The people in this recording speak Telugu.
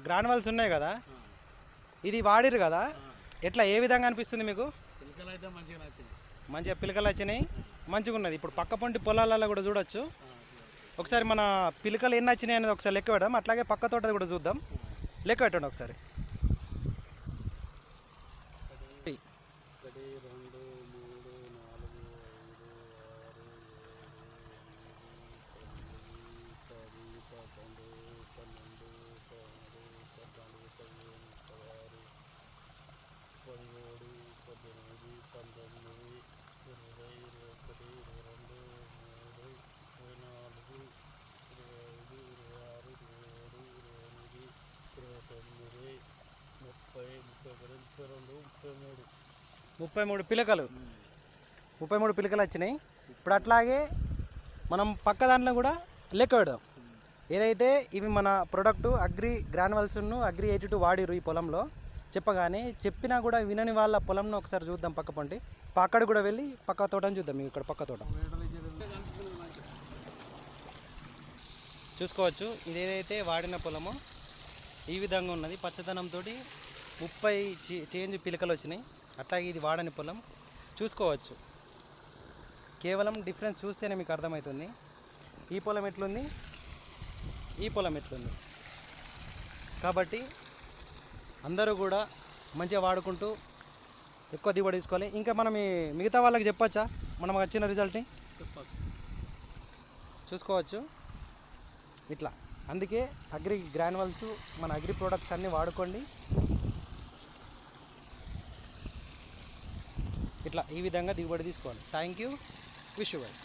గ్రానువల్స్ ఉన్నాయి కదా, ఇది వాడిరు కదా, ఎట్లా ఏ విధంగా అనిపిస్తుంది మీకు? మంచిగా పిలకలు వచ్చినాయి, మంచిగా ఉన్నది. ఇప్పుడు పక్క పొంటి పొలాలలో కూడా చూడొచ్చు. ఒకసారి మన పిలకలు ఎన్ని వచ్చినాయి అనేది ఒకసారి లెక్క పెడదాం. అట్లాగే పక్క తోట కూడా చూద్దాం. లెక్క పెట్టండి ఒకసారి. 33 పిలకలు 33 పిలకలు వచ్చినాయి. ఇప్పుడు అట్లాగే మనం పక్క దాంట్లో కూడా లెక్క పెడదాం. ఏదైతే ఇవి మన ప్రొడక్టు అగ్రి గ్రానువల్స్ను అగ్రి 82 వాడిరు ఈ పొలంలో. చెప్పగానే చెప్పినా కూడా వినని వాళ్ళ పొలంను ఒకసారి చూద్దాం. పక్క పంటి అక్కడ కూడా వెళ్ళి పక్క తోటని చూద్దాం. మీకు ఇక్కడ పక్క తోట చూసుకోవచ్చు. ఇదేదైతే వాడిన పొలమో ఈ విధంగా ఉన్నది. పచ్చదనంతో 30 చేంజ్ పిలకలు వచ్చినాయి. అట్లాగే ఇది వాడని పొలం చూసుకోవచ్చు. కేవలం డిఫరెన్స్ చూస్తేనే మీకు అర్థమవుతుంది. ఈ పొలం ఎట్లుంది, ఈ పొలం ఎట్లుంది. కాబట్టి అందరూ కూడా మంచిగా వాడుకుంటూ ఎక్కువ దిగుబడి తీసుకోవాలి. ఇంకా మనం మిగతా వాళ్ళకి చెప్పచ్చా మనం వచ్చిన రిజల్ట్ని? చూసుకోవచ్చు ఇట్లా. అందుకే అగ్రి గ్రానువల్స్ మన అగ్రి ప్రోడక్ట్స్ అన్నీ వాడుకోండి. ఇట్లా ఈ విధంగా దిగుబడి తీసుకోవాలి. Thank you. Wish you well.